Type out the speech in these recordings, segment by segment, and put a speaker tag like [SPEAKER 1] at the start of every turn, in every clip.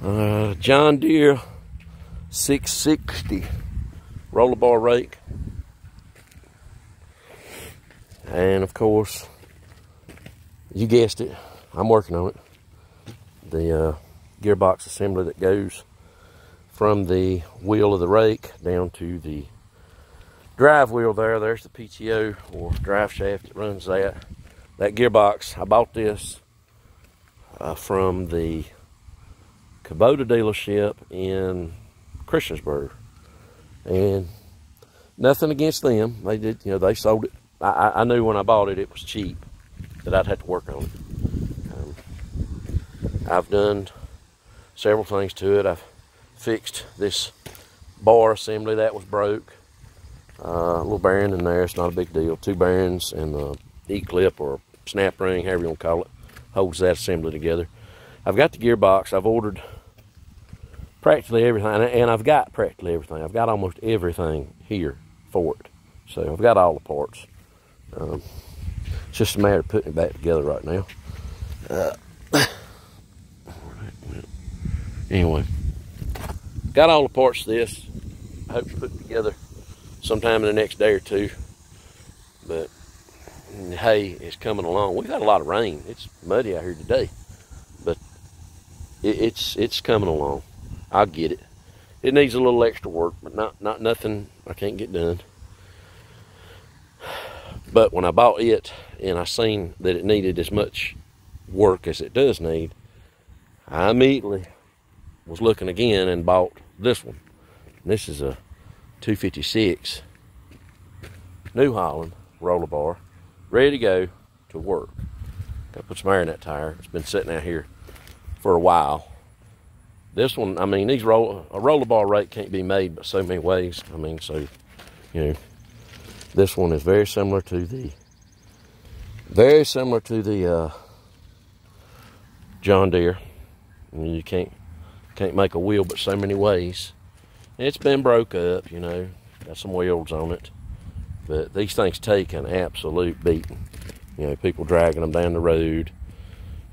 [SPEAKER 1] John Deere 660 roller bar rake. And of course, you guessed it, I'm working on it. The gearbox assembly that goes from the wheel of the rake down to the drive wheel there. There's the PTO or drive shaft that runs that. That gearbox, I bought this from the Kubota dealership in Christiansburg. And nothing against them. They did, you know, they sold it. I knew when I bought it, it was cheap, that I'd have to work on it. I've done several things to it. I've fixed this bar assembly that was broke. A little bearing in there, it's not a big deal. 2 bearings and a E-clip or snap ring, however you want to call it, holds that assembly together. I've got the gearbox. I've ordered practically everything, and I've got practically everything. I've got almost everything here for it. So I've got all the parts. It's just a matter of putting it back together right now. Anyway, got all the parts to this. I hope to put it together sometime in the next day or two. But hay is coming along. We've had a lot of rain. It's muddy out here today, but it's coming along. I'll get it. It needs a little extra work, but not nothing I can't get done. But when I bought it and I seen that it needed as much work as it does need, I immediately was looking again and bought this one. And this is a 256 New Holland roller bar, ready to go to work. Got to put some air in that tire. It's been sitting out here for a while. This one, I mean, a roller bar rake can't be made but so many ways. I mean, so, you know, this one is very similar to the John Deere. I mean, you can't make a wheel but so many ways. It's been broke up, you know, got some wheels on it, but these things take an absolute beating. You know, people dragging them down the road,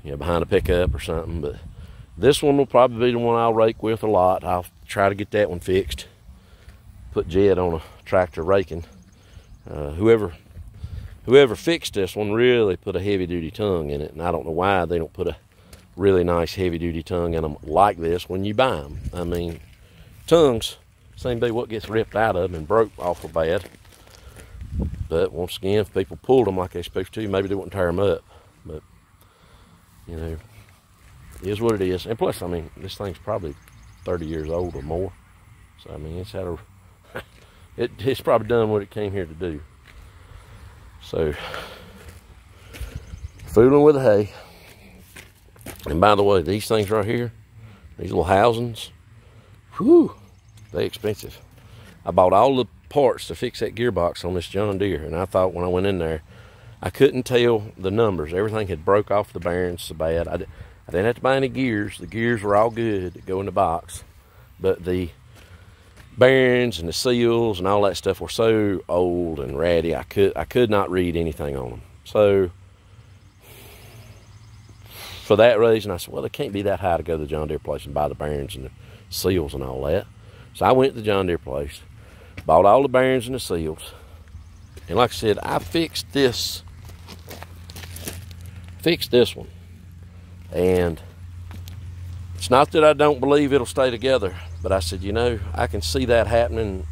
[SPEAKER 1] you know, behind a pickup or something. But this one will probably be the one I'll rake with a lot. I'll try to get that one fixed. Put Jed on a tractor raking. Whoever fixed this one really put a heavy-duty tongue in it, and I don't know why they don't put a really nice heavy-duty tongue in them like this when you buy them. I mean, tongues seem to be what gets ripped out of them and broke awful bad. But once again, if people pulled them like they're supposed to, maybe they wouldn't tear them up. But, you know, it is what it is. And plus, I mean, this thing's probably 30 years old or more. So, I mean, it's had a... It's probably done what it came here to do. So, fooling with the hay. And by the way, these things right here, these little housings, whew, they're expensive. I bought all the parts to fix that gearbox on this John Deere, and I thought when I went in there, I couldn't tell the numbers. Everything had broke off the bearings so bad. I didn't have to buy any gears. The gears were all good that go in the box, but the bearings and the seals and all that stuff were so old and ratty, I could not read anything on them. So for that reason, I said, well, it can't be that high to go to the John Deere place and buy the bearings and the seals and all that. So I went to the John Deere place, bought all the bearings and the seals, and like I said, I fixed this one. And it's not that I don't believe it'll stay together, but I said, you know, I can see that happening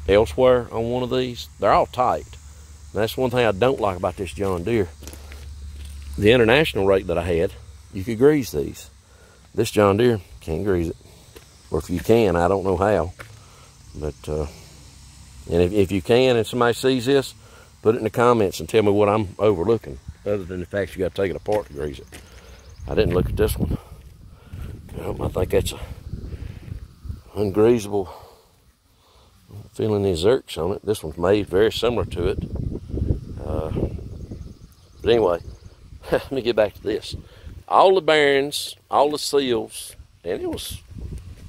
[SPEAKER 1] elsewhere on one of these. They're all tight. And that's one thing I don't like about this John Deere. The international rake that I had, you could grease these. This John Deere, can't grease it. Or if you can, I don't know how. But, and if you can and somebody sees this, put it in the comments and tell me what I'm overlooking, other than the fact you got to take it apart to grease it. I didn't look at this one. I think that's a ungreasable. I'm feeling the zerks on it. This one's made very similar to it. But anyway, let me get back to this. All the bearings, all the seals, and it was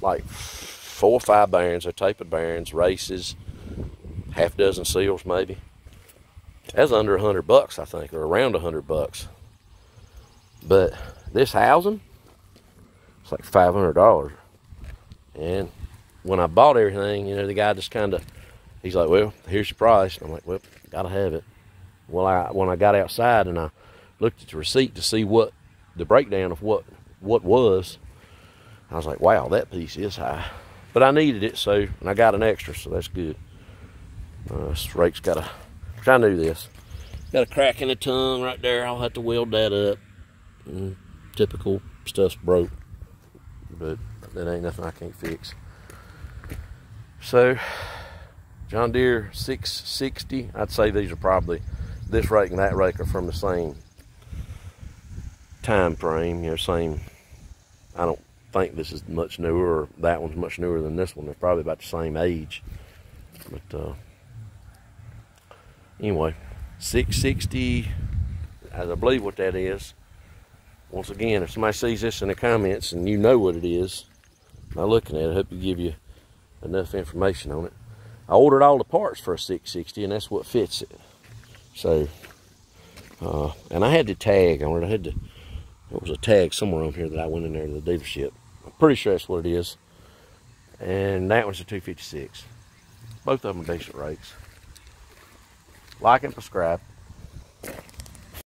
[SPEAKER 1] like 4 or 5 bearings. They're tapered bearings, races, half dozen seals maybe. That's under $100, I think, or around $100. But this housing, It's like $500. And when I bought everything, you know, the guy just kind of, he's like, well, here's your price. And I'm like, well, gotta have it. Well, when I got outside and I looked at the receipt to see what the breakdown of what was, I was like, wow, that piece is high. But I needed it, so, and I got an extra, so that's good. This rake's got a, I knew this. Got a crack in the tongue right there. I'll have to weld that up. Typical stuff's broke, but that ain't nothing I can't fix. So, John Deere 660. I'd say these are probably, this rake and that rake are from the same time frame. You know, same. I don't think this is much newer, or that one's much newer than this one. They're probably about the same age. But anyway, 660, as I believe what that is. Once again, if somebody sees this in the comments and you know what it is, by looking at it, I hope you give you enough information on it. I ordered all the parts for a 660, and that's what fits it. So, and I had the tag on it. There was a tag somewhere on here that I went in there to the dealership. I'm pretty sure that's what it is. And that one's a 256. Both of them are decent rakes. Like and subscribe.